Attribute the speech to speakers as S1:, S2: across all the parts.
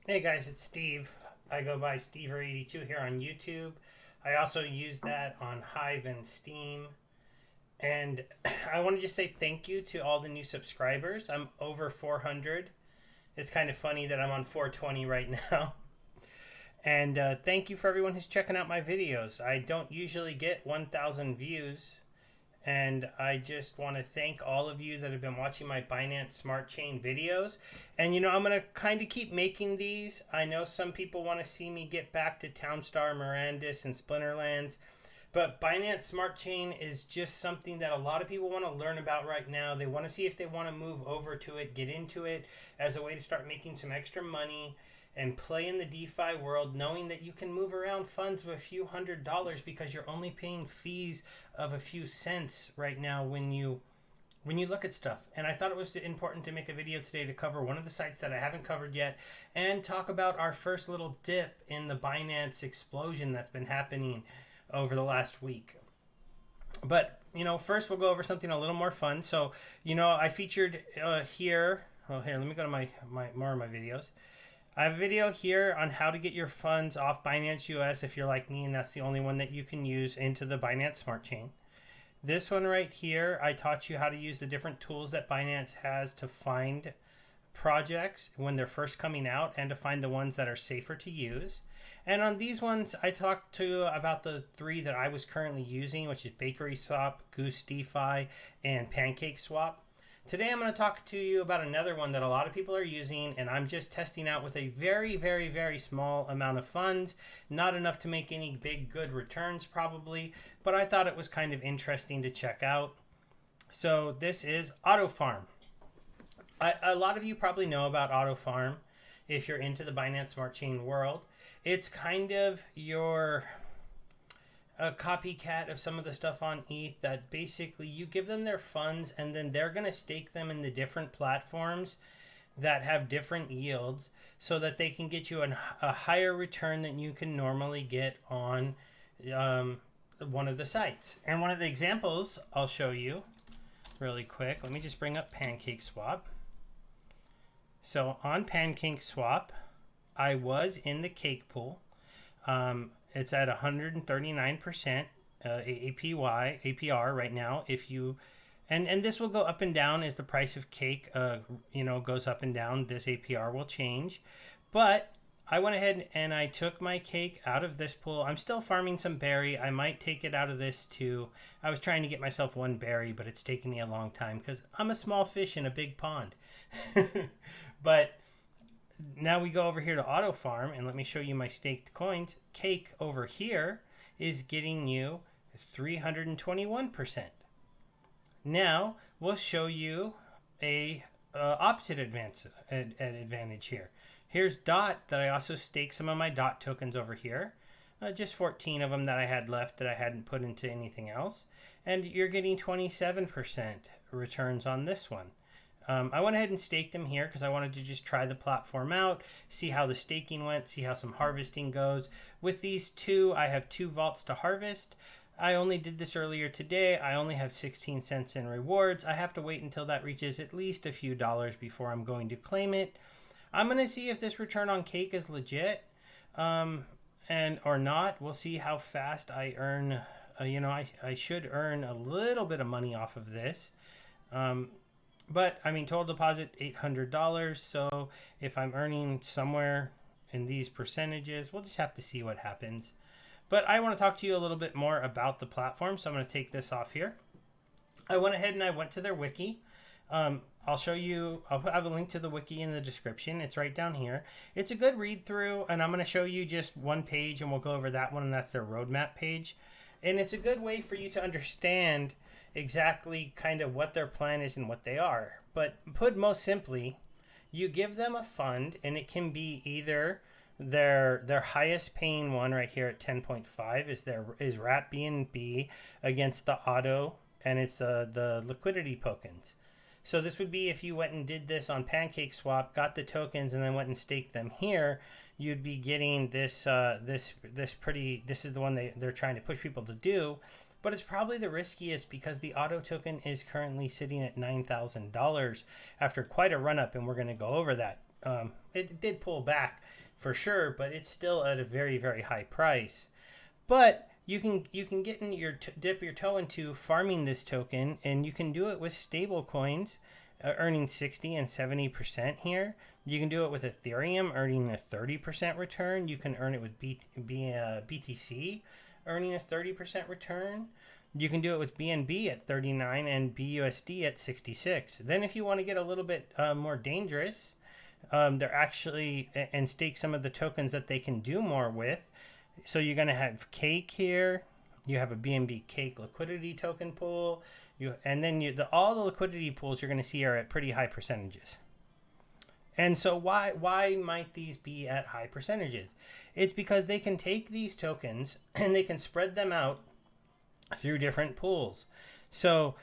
S1: Hey guys, it's Steve. I go by Stever82 here on YouTube. I also use that on Hive and Steam. And I want to just say thank you to all the new subscribers. I'm over 400. It's kind of funny that I'm on 420 right now. And thank you for everyone who's checking out my videos. I don't usually get 1,000 views. And I just want to thank all of you that have been watching my Binance Smart Chain videos. And I'm going to kind of keep making these. I know some people want to see me get back to Townstar, Mirandis, and Splinterlands. But Binance Smart Chain is just something that a lot of people want to learn about right now. They want to see if they want to move over to it, get into it as a way to start making some extra money and play in the DeFi world, knowing that you can move around funds of a few $100s because you're only paying fees of a few cents right now when you look at stuff. And I thought it was important to make a video today to cover one of the sites that I haven't covered yet and talk about our first little dip in the Binance explosion that's been happening over the last week. But first we'll go over something a little more fun. So I featured here. Oh, here, let me go to my more of my videos. I have a video here on how to get your funds off Binance US if you're like me and that's the only one that you can use into the Binance Smart Chain. This one right here, I taught you how to use the different tools that Binance has to find projects when they're first coming out and to find the ones that are safer to use. And on these ones, I talked to about the three that I was currently using, which is Bakery Swap, Goose DeFi, and Pancake Swap. Today I'm going to talk to you about another one that a lot of people are using and I'm just testing out with a very, very, very small amount of funds. Not enough to make any big good returns probably, but I thought it was kind of interesting to check out. So this is AutoFarm. A lot of you probably know about AutoFarm if you're into the Binance Smart Chain world. It's kind of your a copycat of some of the stuff on ETH that basically you give them their funds and then they're going to stake them in the different platforms that have different yields so that they can get you a higher return than you can normally get on um, one of the sites. And one of the examples I'll show you really quick. Let me just bring up Pancake Swap. So on Pancake Swap, I was in the cake pool. It's at 139% APR right now. If you and this will go up and down as the price of cake goes up and down. This APR will change, but I went ahead and I took my cake out of this pool. I'm still farming some berry. I might take it out of this too. I was trying to get myself one berry, but it's taken me a long time because I'm a small fish in a big pond. But now we go over here to Auto Farm and let me show you my staked coins. Cake over here is getting you 321%. Now we'll show you a opposite advantage here. Here's Dot that I also staked some of my Dot tokens over here. Just 14 of them that I had left that I hadn't put into anything else. And you're getting 27% returns on this one. I went ahead and staked them here because I wanted to just try the platform out, see how the staking went, see how some harvesting goes. With these two, I have 2 vaults to harvest. I only did this earlier today. I only have 16 cents in rewards. I have to wait until that reaches at least a few dollars before I'm going to claim it. I'm going to see if this return on cake is legit and or not. We'll see how fast I earn. I should earn a little bit of money off of this. But I mean, total deposit $800. So if I'm earning somewhere in these percentages, we'll just have to see what happens. But I want to talk to you a little bit more about the platform. So I'm going to take this off here. I went ahead and I went to their wiki. I'll show you, I'll have a link to the wiki in the description. It's right down here. It's a good read through, and I'm going to show you just one page and we'll go over that one, and that's their roadmap page. And it's a good way for you to understand exactly kind of what their plan is and what they are. But put most simply, you give them a fund and it can be either their highest paying one right here at 10.5 is Wrap BNB against the auto, and it's the liquidity tokens. So this would be if you went and did this on Pancake Swap, got the tokens, and then went and staked them here, you'd be getting this this is the one they're trying to push people to do. But it's probably the riskiest because the auto token is currently sitting at $9,000 after quite a run up, and we're going to go over that. It did pull back for sure, but it's still at a very, very high price. But you can get in dip your toe into farming this token, and you can do it with stable coins, earning 60 and 70% here. You can do it with Ethereum, earning a 30% return. You can earn it with BTC, earning a 30% return. You can do it with BNB at 39 and BUSD at 66. Then if you want to get a little bit more dangerous, they're actually, and stake some of the tokens that they can do more with. So you're going to have Cake here. You have a BNB Cake liquidity token pool. And then all the liquidity pools you're going to see are at pretty high percentages. And so why might these be at high percentages? It's because they can take these tokens and they can spread them out through different pools. So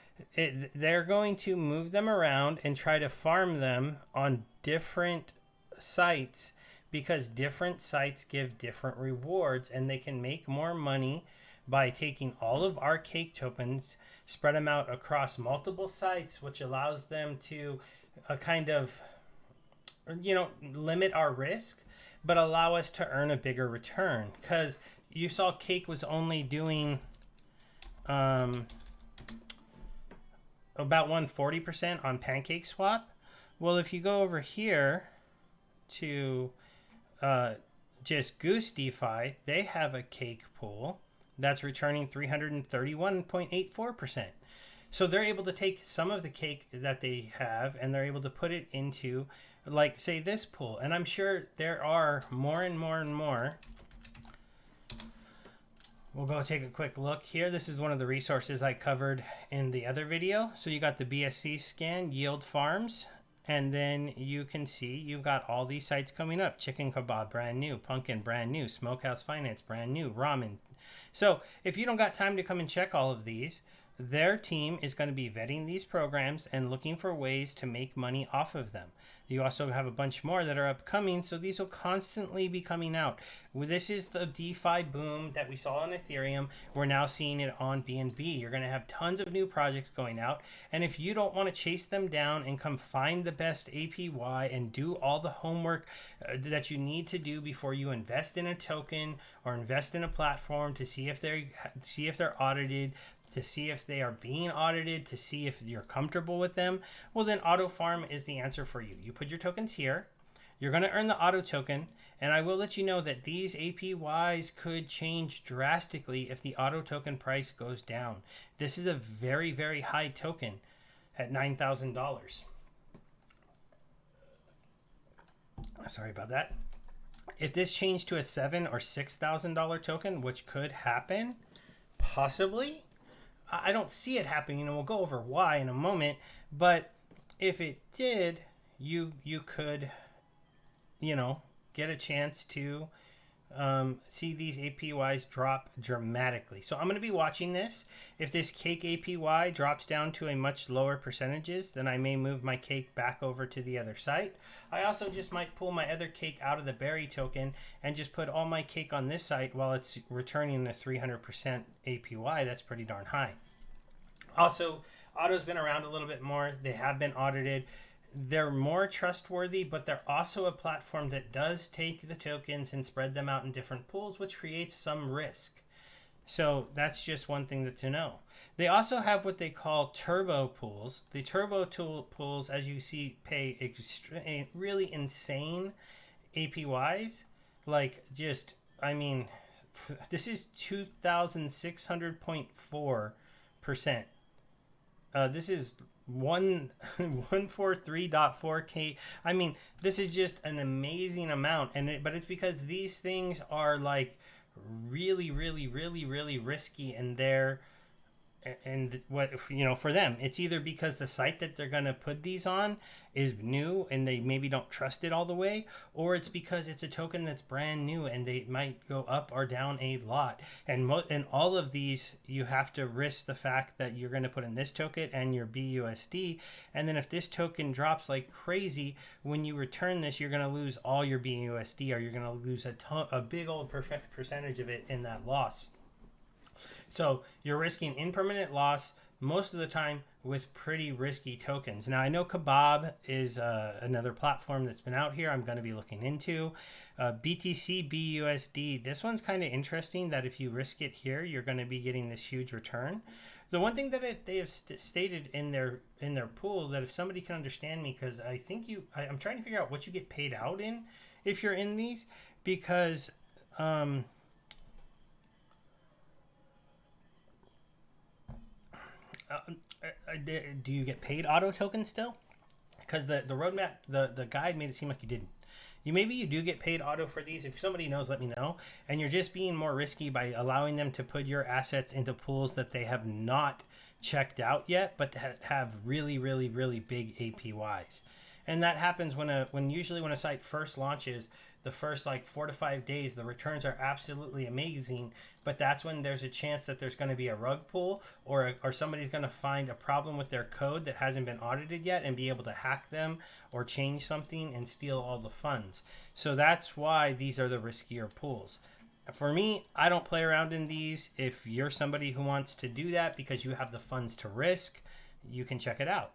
S1: they're going to move them around and try to farm them on different sites, because different sites give different rewards, and they can make more money by taking all of our Cake tokens, spread them out across multiple sites, which allows them to kind of, limit our risk, but allow us to earn a bigger return. Because you saw Cake was only doing about 140% on Pancake Swap. Well, if you go over here to just Goose DeFi, they have a Cake pool that's returning 331.84%. So they're able to take some of the Cake that they have and they're able to put it into, like, say, this pool. And I'm sure there are more and more and more. We'll go take a quick look here. This is one of the resources I covered in the other video. So you got the BSC scan, yield farms, and then you can see you've got all these sites coming up. Chicken Kebab, brand new. Pumpkin, brand new. Smokehouse Finance, brand new. Ramen. So if you don't got time to come and check all of these, their team is going to be vetting these programs and looking for ways to make money off of them. You also have a bunch more that are upcoming, so these will constantly be coming out. This is the DeFi boom that we saw on Ethereum. We're now seeing it on BNB. You're going to have tons of new projects going out, and if you don't want to chase them down and come find the best APY and do all the homework that you need to do before you invest in a token or invest in a platform to see if they're audited, to see if they are being audited, to see if you're comfortable with them, well, then AutoFarm is the answer for you. You put your tokens here, you're going to earn the auto token, and I will let you know that these APYs could change drastically if the auto token price goes down. This is a very, very high token at $9,000. Sorry about that. If this changed to a $7,000 or $6,000 token, which could happen, possibly, I don't see it happening, and we'll go over why in a moment. But if it did, you could, get a chance to see these APYs drop dramatically. So I'm going to be watching this. If this Cake APY drops down to a much lower percentages, then I may move my Cake back over to the other site. I also just might pull my other Cake out of the Berry token and just put all my Cake on this site while it's returning a 300% APY. That's pretty darn high. Also, Auto's been around a little bit more. They have been audited. They're more trustworthy, but they're also a platform that does take the tokens and spread them out in different pools, which creates some risk. So that's just one thing to know. They also have what they call turbo pools. The turbo pools, as you see, pay really insane APYs. Like, just, this is 2,600.4%. This is 143.4K. This is just an amazing amount, but it's because these things are like really, really, really, really risky, and for them, it's either because the site that they're going to put these on is new and they maybe don't trust it all the way, or it's because it's a token that's brand new and they might go up or down a lot. And all of these, you have to risk the fact that you're going to put in this token and your BUSD, and then if this token drops like crazy, when you return this, you're going to lose all your BUSD, or you're going to lose a big old percentage of it in that loss. So you're risking impermanent loss, most of the time with pretty risky tokens. Now, I know Kebab is another platform that's been out here I'm going to be looking into. BTC BUSD, this one's kind of interesting that if you risk it here, you're going to be getting this huge return. The one thing that they have stated in their pool, that if somebody can understand me, because I think I'm trying to figure out what you get paid out in if you're in these, because do you get paid auto tokens still? Because the roadmap, the guide made it seem like you didn't. Maybe you do get paid auto for these. If somebody knows, let me know. And you're just being more risky by allowing them to put your assets into pools that they have not checked out yet, but that have really, really, really big APYs. And that happens usually when a site first launches. The first like 4 to 5 days, the returns are absolutely amazing, but that's when there's a chance that there's going to be a rug pull, or somebody's going to find a problem with their code that hasn't been audited yet and be able to hack them or change something and steal all the funds. So that's why these are the riskier pools. For me, I don't play around in these. If you're somebody who wants to do that because you have the funds to risk, you can check it out.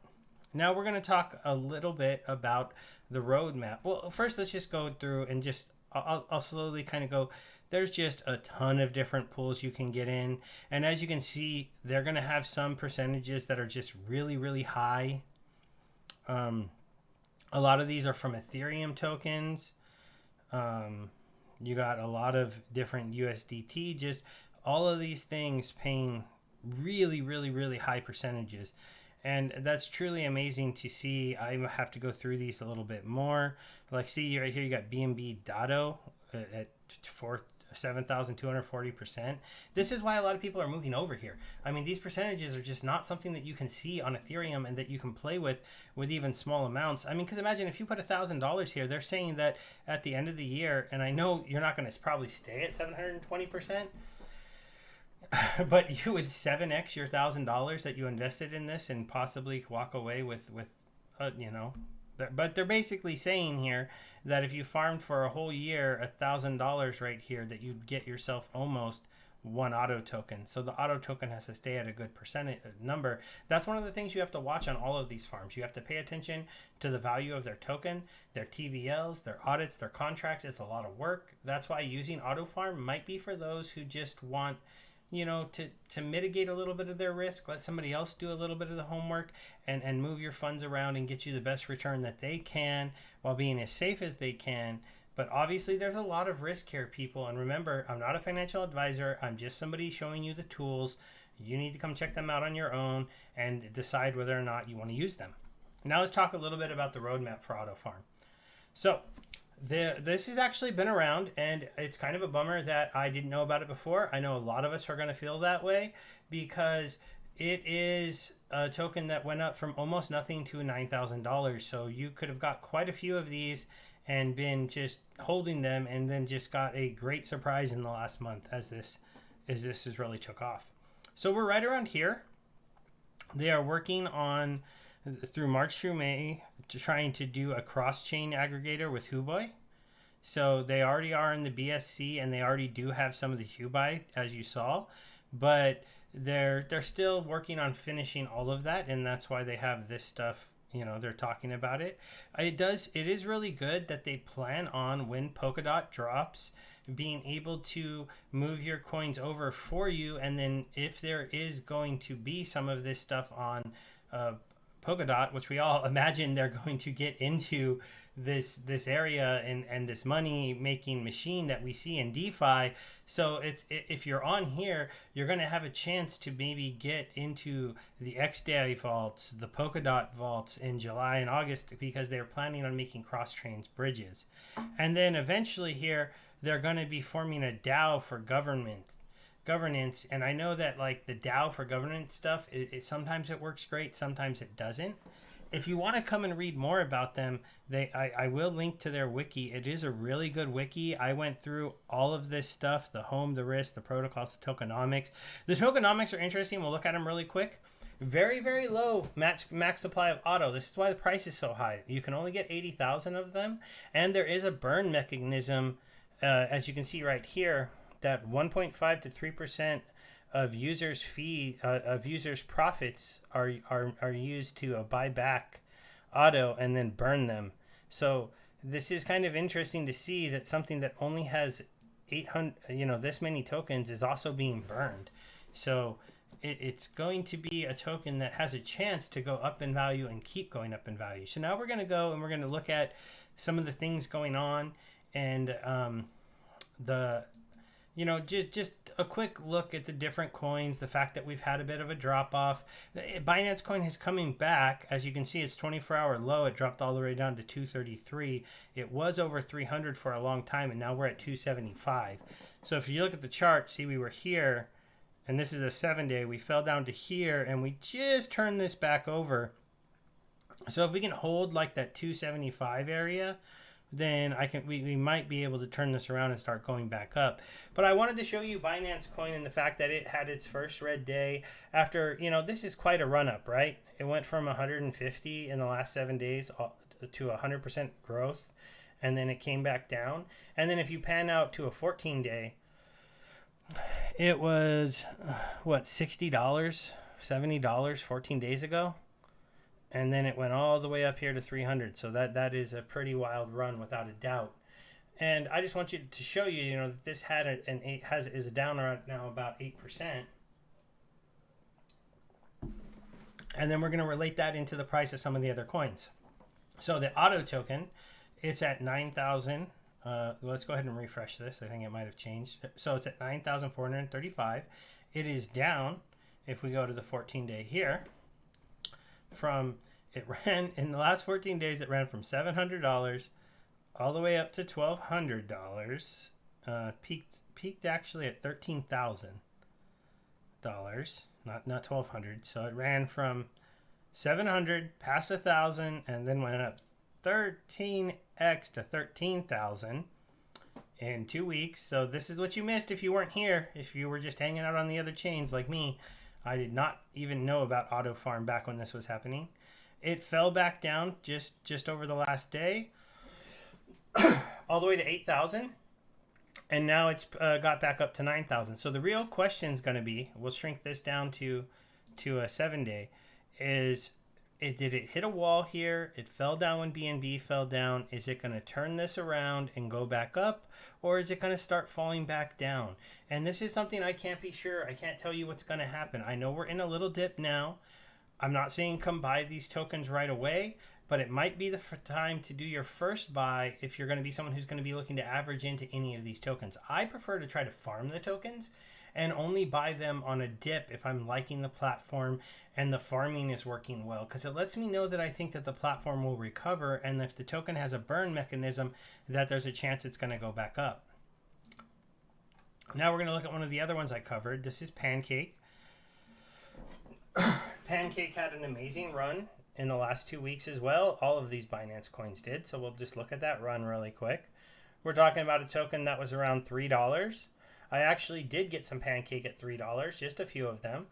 S1: Now we're going to talk a little bit about the roadmap. Well, first let's just go through and I'll slowly kind of go. There's just a ton of different pools you can get in. And as you can see, they're going to have some percentages that are just really, really high. A lot of these are from Ethereum tokens. You got a lot of different USDT, just all of these things paying really, really, really high percentages. And that's truly amazing to see. I have to go through these a little bit more. Like, see right here, you got BNB Dado at 7,240%. This is why a lot of people are moving over here. I mean, these percentages are just not something that you can see on Ethereum and that you can play with even small amounts. I mean, because imagine if you put $1,000 here, they're saying that at the end of the year, and I know you're not going to probably stay at 720%, but you would 7x your $1,000 that you invested in this and possibly walk away with But they're basically saying here that if you farmed for a whole year $1,000 right here, that you'd get yourself almost one auto token. So the auto token has to stay at a good percentage number. That's one of the things you have to watch on all of these farms. You have to pay attention to the value of their token, their TVLs, their audits, their contracts. It's a lot of work. That's why using AutoFarm might be for those who just want to mitigate a little bit of their risk, let somebody else do a little bit of the homework and move your funds around and get you the best return that they can while being as safe as they can. But obviously there's a lot of risk here, people. And remember, I'm not a financial advisor. I'm just somebody showing you the tools. You need to come check them out on your own and decide whether or not you want to use them. Now let's talk a little bit about the roadmap for AutoFarm. So this has actually been around, and it's kind of a bummer that I didn't know about it before. I know a lot of us are going to feel that way because it is a token that went up from almost nothing to $9,000. So you could have got quite a few of these and been just holding them, and then just got a great surprise in the last month as this has really took off. So we're right around here. They are working on through March through May trying to do a cross-chain aggregator with Huobi. So they already are in the BSC, and they already do have some of the Huobi, as you saw, but they're still working on finishing all of that, and that's why they have this stuff. They're talking about it. It is really good that they plan on, when Polkadot drops, being able to move your coins over for you, and then if there is going to be some of this stuff on Polkadot, which we all imagine they're going to get into this area and this money making machine that we see in DeFi. So if you're on here, you're going to have a chance to maybe get into the XDAI vaults, the Polkadot vaults in July and August, because they're planning on making cross-chains bridges. And then eventually here, they're going to be forming a DAO for governance. And I know that like the DAO for governance stuff, sometimes it works great, sometimes it doesn't. If you want to come and read more about them, I will link to their wiki. It is a really good wiki. I went through all of this stuff, the home, the risk, the protocols, the tokenomics. The tokenomics are interesting. We'll look at them really quick. Very, very low max supply of auto. This is why the price is so high. You can only get 80,000 of them. And there is a burn mechanism, as you can see right here, that 1.5 to 3% of users' of users' profits are used to buy back auto and then burn them. So this is kind of interesting to see that something that only has 800, this many tokens is also being burned. So it's going to be a token that has a chance to go up in value and keep going up in value. So now we're going to go and we're going to look at some of the things going on, and just a quick look at the different coins, the fact that we've had a bit of a drop off. Binance coin is coming back. As you can see, it's 24-hour low. It dropped all the way down to 233. It was over 300 for a long time, and now we're at 275. So if you look at the chart, see we were here, and this is a 7-day. We fell down to here, and we just turned this back over. So if we can hold like that 275 area, then we might be able to turn this around and start going back up. But I wanted to show you Binance coin and the fact that it had its first red day after, this is quite a run up, right? It went from 150 in the last 7 days to 100% growth, and then it came back down. And then if you pan out to a 14-day, it was $60, $70 14 days ago. And then it went all the way up here to 300. So that is a pretty wild run without a doubt. And I just want you to show you, that this had is a down right now about 8%. And then we're going to relate that into the price of some of the other coins. So the auto token, it's at 9,000. Let's go ahead and refresh this. I think it might have changed. So it's at 9,435. It is down, if we go to the 14-day here, it ran in the last 14 days, it ran from $700 all the way up to $1,200. Peaked actually at $13,000, not $1,200. So it ran from 700 past 1,000 and then went up 13x to 13,000 in 2 weeks. So this is what you missed if you weren't here. If you were just hanging out on the other chains like me. I did not even know about AutoFarm back when this was happening. It fell back down just over the last day, all the way to 8,000, and now it's got back up to 9,000. So the real question is going to be, we'll shrink this down to a 7-day, did it hit a wall here? It fell down when BNB fell down. Is it going to turn this around and go back up, or is it going to start falling back down? And this is something I can't be sure. I can't tell you what's going to happen. I know we're in a little dip now. I'm not saying come buy these tokens right away, but it might be the time to do your first buy if you're going to be someone who's going to be looking to average into any of these tokens. I prefer to try to farm the tokens and only buy them on a dip if I'm liking the platform and the farming is working well, because it lets me know that I think that the platform will recover, and if the token has a burn mechanism, that there's a chance it's going to go back up. Now we're going to look at one of the other ones I covered. This is Pancake. Pancake had an amazing run in the last 2 weeks as well. All of these Binance coins did, so we'll just look at that run really quick. We're talking about a token that was around $3. I actually did get some Pancake at $3, just a few of them.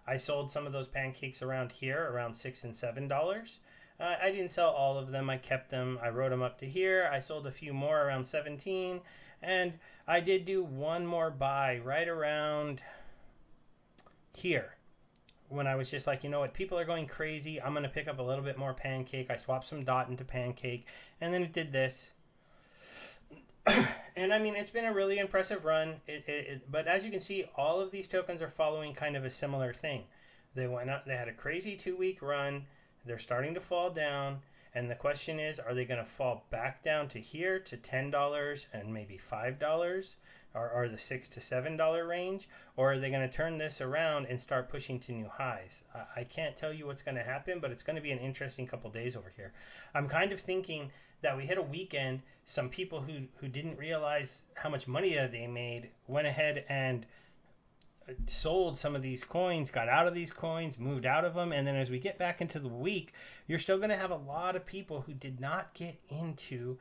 S1: I sold some of those pancakes around here, around $6 and $7. I didn't sell all of them. I kept them. I wrote them up to here. I sold a few more around 17, and I did do one more buy right around here, when I was just like, you know what, people are going crazy. I'm going to pick up a little bit more Pancake. I swapped some DOT into Pancake, and then it did this. And I mean, it's been a really impressive run. But as you can see, all of these tokens are following kind of a similar thing. They went up. They had a crazy 2-week run. They're starting to fall down. And the question is, are they going to fall back down to here to $10 and maybe $5, or the $6 to $7 range? Or are they going to turn this around and start pushing to new highs? I can't tell you what's going to happen, but it's going to be an interesting couple days over here. I'm kind of thinking that we hit a weekend. Some people who didn't realize how much money that they made went ahead and sold some of these coins, got out of these coins, moved out of them, and then as we get back into the week, you're still going to have a lot of people who did not get into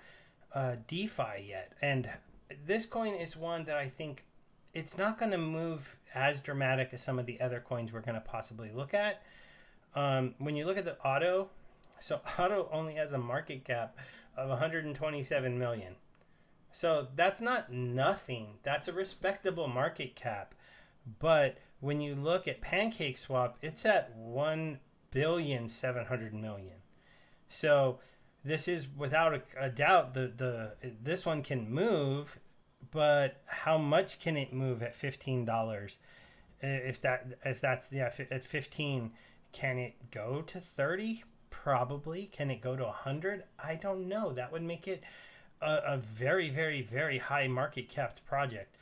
S1: DeFi yet. And this coin is one that I think it's not going to move as dramatic as some of the other coins we're going to possibly look at. When you look at the Auto, so Auto only has a market cap of 127 million. So that's not nothing. That's a respectable market cap. But when you look at Pancake Swap, it's at 1,700,000,000. So this is without a doubt this one can move, but how much can it move at $15? If that's at 15, can it go to 30? Probably. Can it go to 100? I don't know. That would make it a very, very, very high market capped project.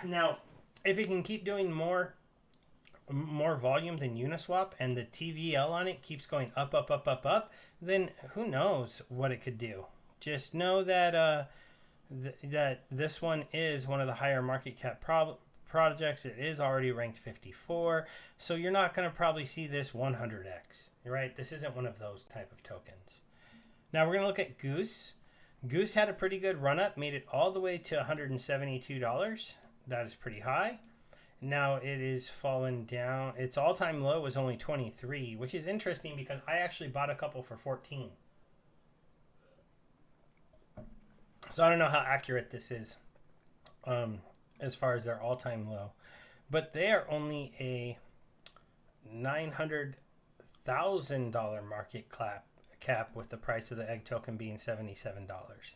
S1: Now, if it can keep doing more volume than Uniswap and the TVL on it keeps going up, up, up, up, up, then who knows what it could do. Just know that that this one is one of the higher market cap projects. It is already ranked 54, so you're not going to probably see this 100x, right? This isn't one of those type of tokens. Now we're going to look at Goose. Goose had a pretty good run up, made it all the way to $172. That is pretty high. Now it is fallen down. Its all-time low was only 23, which is interesting because I actually bought a couple for 14. So I don't know how accurate this is as far as their all-time low. But they are only a $900,000 market cap with the price of the egg token being $77.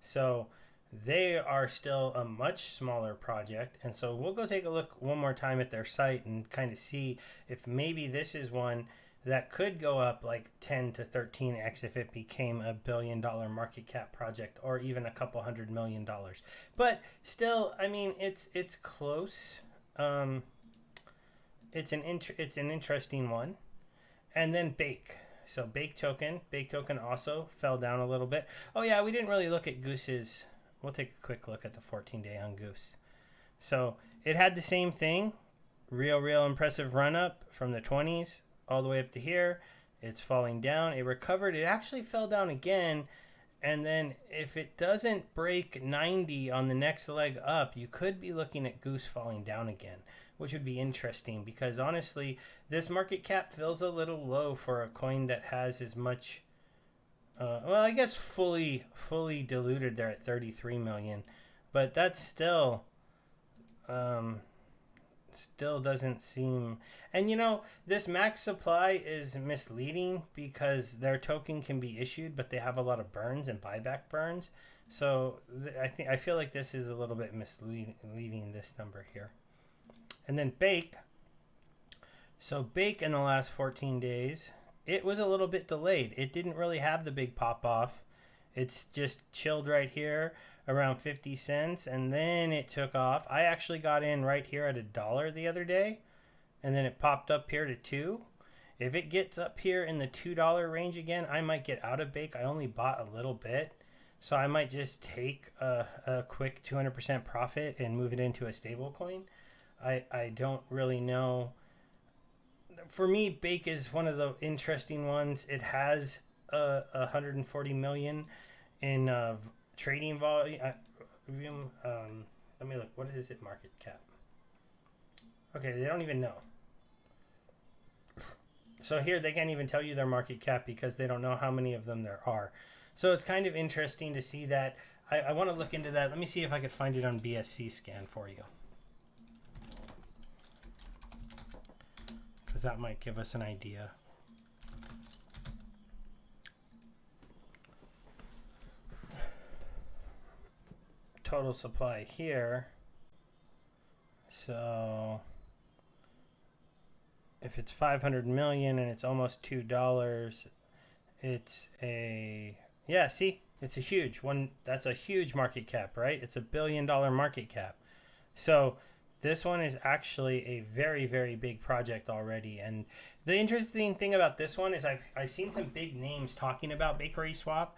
S1: So they are still a much smaller project. And so we'll go take a look one more time at their site and kind of see if maybe this is one that could go up like 10 to 13x if it became a $1 billion market cap project, or even a couple $100 million. But still, I mean, it's close. It's an interesting one. And then Bake. So Bake token also fell down a little bit. Oh yeah, we didn't really look at Goose's. We'll take a quick look at the 14-day on Goose. So it had the same thing, real impressive run up from the 20s all the way up to here. It's falling down. It recovered. It actually fell down again. And then if it doesn't break 90 on the next leg up, you could be looking at Goose falling down again, which would be interesting because honestly, this market cap feels a little low for a coin that has as much, well, I guess fully diluted there at 33 million, but that's still doesn't seem. And you know, this max supply is misleading because their token can be issued, but they have a lot of burns and buyback burns. So I feel like this is a little bit misleading, this number here. And then Bake. So Bake in the last 14 days, it was a little bit delayed. It didn't really have the big pop off. It's just chilled right here around 50 cents, and then it took off. I actually got in right here at $1 the other day, and then it popped up here to $2. If it gets up here in the $2 range again, I might get out of Bake. I only bought a little bit, so I might just take a quick 200% profit and move it into a stable coin. I don't really know. For me, Bake is one of the interesting ones. It has 140 million in trading volume. Let me look. What is it market cap? Okay, they don't even know. So here they can't even tell you their market cap because they don't know how many of them there are. So it's kind of interesting to see that. I want to look into that. Let me see if I could find it on BSC scan for you, because that might give us an idea. Total supply here. So if it's 500 million and it's almost $2, it's a, yeah, see, it's a huge one. That's a huge market cap, right? It's a $1 billion market cap. So this one is actually a very, very big project already. And the interesting thing about this one is I've seen some big names talking about Bakery Swap.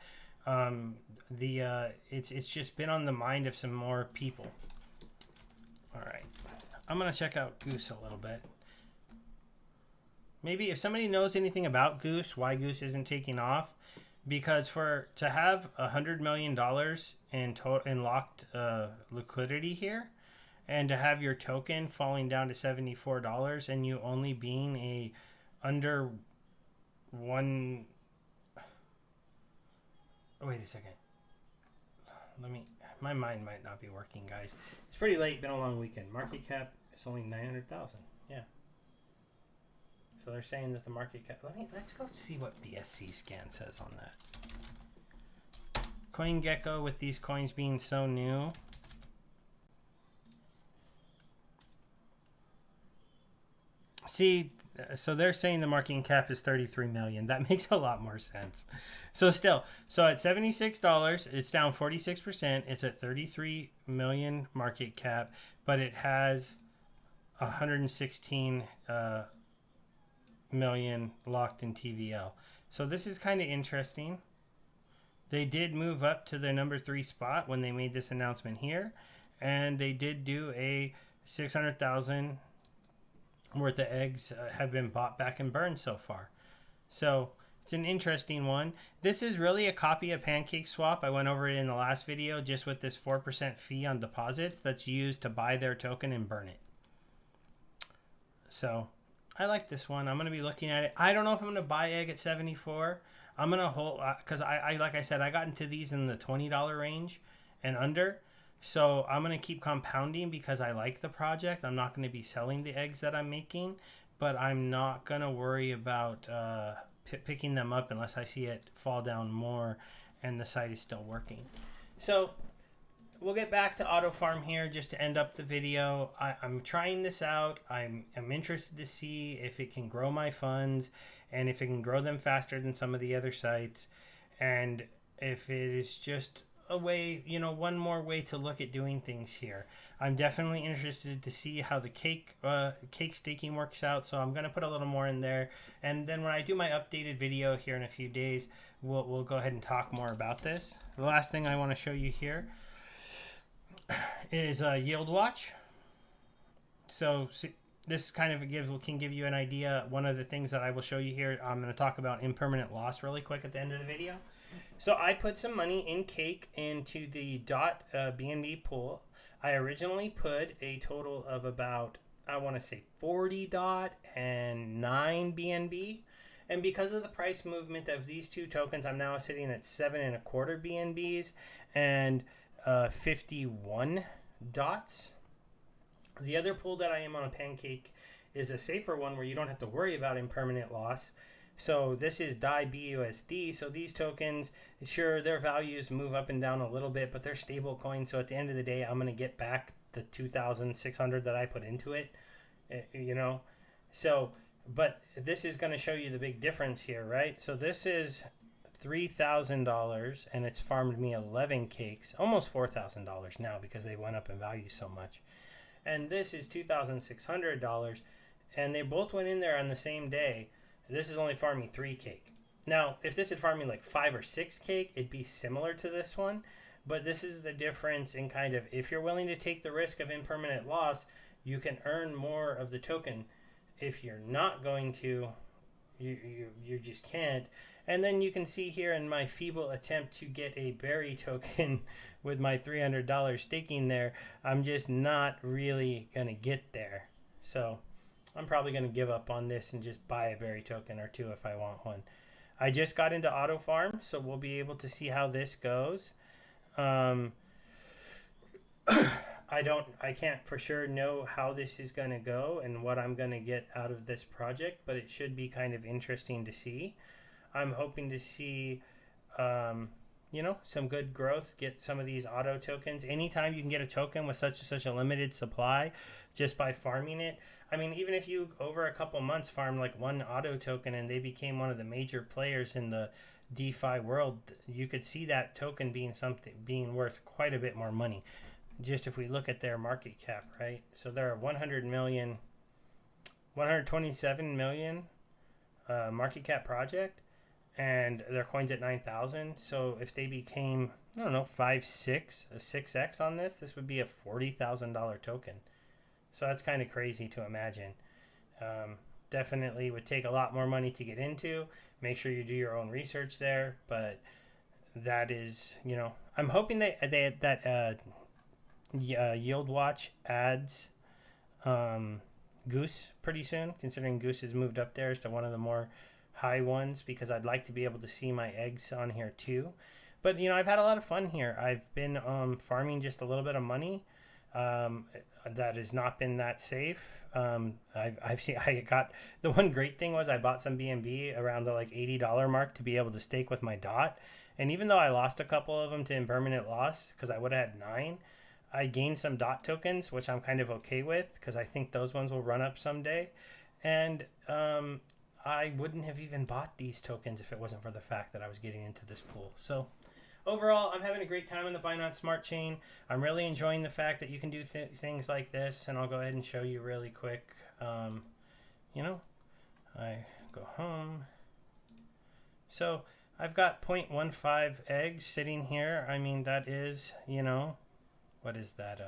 S1: It's just been on the mind of some more people. All right, I'm gonna check out Goose a little bit. Maybe if somebody knows anything about Goose, why Goose isn't taking off, because to have $100 million in locked liquidity here, and to have your token falling down to $74 and you only being a under one. Oh, wait a second. My mind might not be working, guys. It's pretty late, been a long weekend. Market cap It's only 900,000. Yeah. So they're saying that the market cap. Let's go see what BSC scan says on that. CoinGecko, with these coins being so new. See, so they're saying the market cap is 33 million. That makes a lot more sense. So still, so at $76, it's down 46%. It's at 33 million market cap, but it has 116 million locked in TVL. So this is kind of interesting. They did move up to their number 3 spot when they made this announcement here, and they did do a 600,000 worth of eggs have been bought back and burned so far. So it's an interesting one. This is really a copy of Pancake Swap. I went over it in the last video, just with this 4% fee on deposits that's used to buy their token and burn it. So I like this one. I'm going to be looking at it. I don't know if I'm going to buy egg at 74. I'm going to hold, because I like I said, I got into these in the $20 range and under. So I'm going to keep compounding because I like the project. I'm not going to be selling the eggs that I'm making, but I'm not going to worry about picking them up unless I see it fall down more and the site is still working. So we'll get back to AutoFarm here just to end up the video. I'm trying this out. I'm interested to see if it can grow my funds and if it can grow them faster than some of the other sites. And if it is just a way, one more way to look at doing things here. I'm definitely interested to see how the cake staking works out, so I'm going to put a little more in there, and then when I do my updated video here in a few days, we'll go ahead and talk more about this. The last thing I want to show you here is Yield Watch. So this kind of can give you an idea. One of the things that I will show you here, I'm going to talk about impermanent loss really quick at the end of the video. So I put some money in cake into the BNB pool. I originally put a total of about, I want to say 40 and 9 BNB. And because of the price movement of these two tokens, I'm now sitting at 7.25 BNBs and 51 dots. The other pool that I am on a Pancake is a safer one where you don't have to worry about impermanent loss. So this is DAI BUSD. So these tokens, sure, their values move up and down a little bit, but they're stable coins. So at the end of the day, I'm going to get back the 2,600 that I put into it, So, but this is going to show you the big difference here, right? So this is $3,000 and it's farmed me 11 cakes, almost $4,000 now because they went up in value so much. And this is $2,600 and they both went in there on the same day. This is only farming 3 cake. Now, if this had farmed me like 5 or 6 cake, it'd be similar to this one. But this is the difference in kind of, if you're willing to take the risk of impermanent loss, you can earn more of the token. If you're not going to, you just can't. And then you can see here in my feeble attempt to get a berry token with my $300 staking there, I'm just not really going to get there. So I'm probably going to give up on this and just buy a berry token or two if I want one. I just got into AutoFarm, so we'll be able to see how this goes. I can't for sure know how this is going to go and what I'm going to get out of this project, but it should be kind of interesting to see. I'm hoping to see, some good growth, get some of these auto tokens. Anytime you can get a token with such a limited supply just by farming it. I mean, even if you over a couple months farm like one auto token and they became one of the major players in the DeFi world, you could see that token being worth quite a bit more money. Just if we look at their market cap, right? So they're a 127 million market cap project, and their coin's at 9,000. So if they became, I don't know, 6x on this would be a $40,000 token. So that's kind of crazy to imagine. Definitely would take a lot more money to get into. Make sure you do your own research there. But that is, I'm hoping that Yield Watch adds Goose pretty soon, considering Goose has moved up there to one of the more high ones, because I'd like to be able to see my eggs on here too. But I've had a lot of fun here. I've been farming just a little bit of money. that has not been that safe. I've seen, I got, the one great thing was I bought some BNB around the like $80 mark to be able to stake with my DOT. And even though I lost a couple of them to impermanent loss, because I would have had 9, I gained some DOT tokens, which I'm kind of okay with, because I think those ones will run up someday. And I wouldn't have even bought these tokens if it wasn't for the fact that I was getting into this pool. So overall, I'm having a great time on the Binance Smart Chain. I'm really enjoying the fact that you can do things like this, and I'll go ahead and show you really quick. You know, I go home. So I've got 0.15 eggs sitting here. I mean, that is, you know, what is that?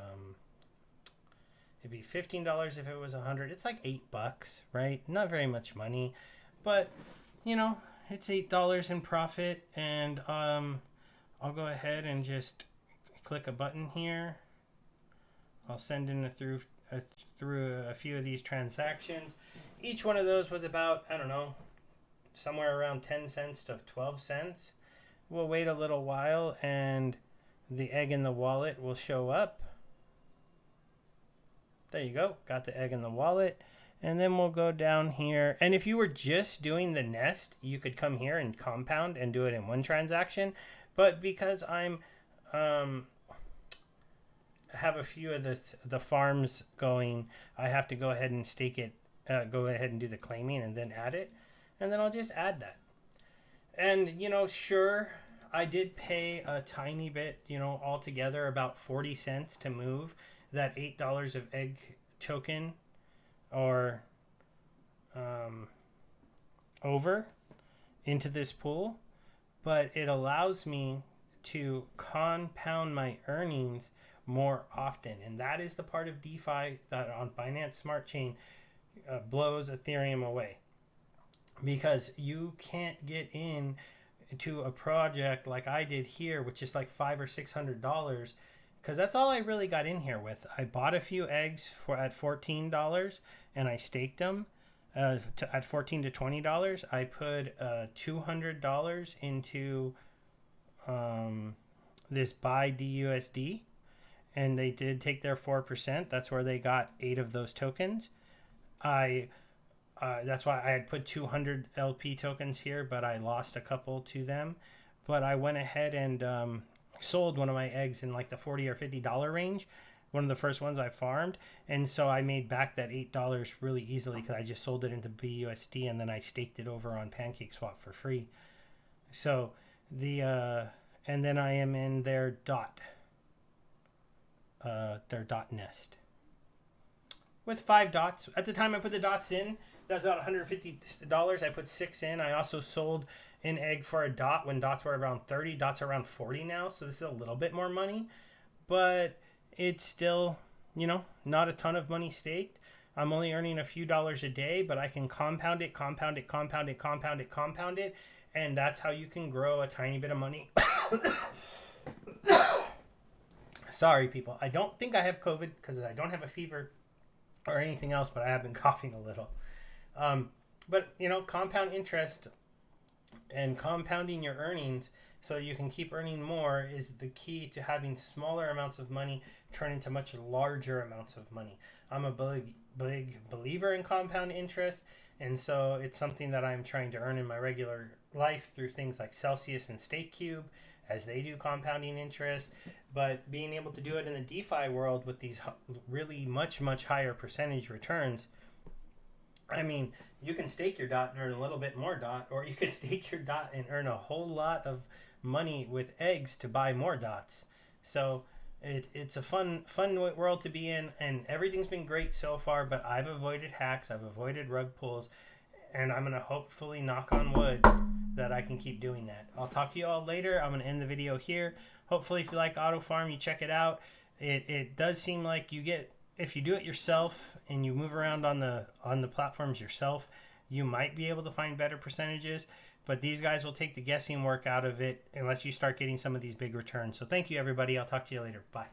S1: It'd be $15 if it was 100. It's like $8, right? Not very much money, but you know, it's $8 in profit, and I'll go ahead and just click a button here. I'll send in through a few of these transactions. Each one of those was about, I don't know, somewhere around 10 cents to 12 cents. We'll wait a little while and the egg in the wallet will show up. There you go, got the egg in the wallet. And then we'll go down here. And if you were just doing the nest, you could come here and compound and do it in one transaction. But because I'm have a few of the farms going, I have to go ahead and stake it, go ahead and do the claiming and then add it. And then I'll just add that. And, you know, sure, I did pay a tiny bit, you know, altogether about 40 cents to move that $8 of egg token or over into this pool. But it allows me to compound my earnings more often. And that is the part of DeFi that on Binance Smart Chain blows Ethereum away. Because you can't get in to a project like I did here, which is like $500 or $600, because that's all I really got in here with. I bought a few eggs at $14 and I staked them at $14 to $20. I put $200 into this buy DUSD, and they did take their 4%. That's where they got 8 of those tokens. That's why I had put 200 LP tokens here, but I lost a couple to them. But I went ahead and sold one of my eggs in like the $40 or $50 range, one of the first ones I farmed. And so I made back that $8 really easily because I just sold it into BUSD and then I staked it over on Pancake Swap for free. So and then I am in their dot nest with 5 dots. At the time I put the dots in, that was about $150. I put 6 in. I also sold an egg for a dot when dots were around 30. Dots are around 40 now, so this is a little bit more money. But it's still, you know, not a ton of money staked. I'm only earning a few dollars a day, but I can compound it, and that's how you can grow a tiny bit of money. Sorry, people. I don't think I have COVID because I don't have a fever or anything else, but I have been coughing a little. But, you know, compound interest and compounding your earnings so you can keep earning more is the key to having smaller amounts of money turn into much larger amounts of money. I'm a big believer in compound interest, and so it's something that I'm trying to earn in my regular life through things like Celsius and StakeCube, as they do compounding interest. But being able to do it in the DeFi world with these really much higher percentage returns, I mean, you can stake your dot and earn a little bit more dot, or you could stake your dot and earn a whole lot of money with eggs to buy more dots. So it's a fun world to be in, and everything's been great so far, but I've avoided hacks, I've avoided rug pulls, and I'm going to hopefully knock on wood that I can keep doing that. I'll talk to you all later. I'm going to end the video here. Hopefully, if you like AutoFarm, you check it out. It does seem like you get, if you do it yourself and you move around on the platforms yourself, you might be able to find better percentages. But these guys will take the guessing work out of it and let you start getting some of these big returns. So thank you, everybody. I'll talk to you later. Bye.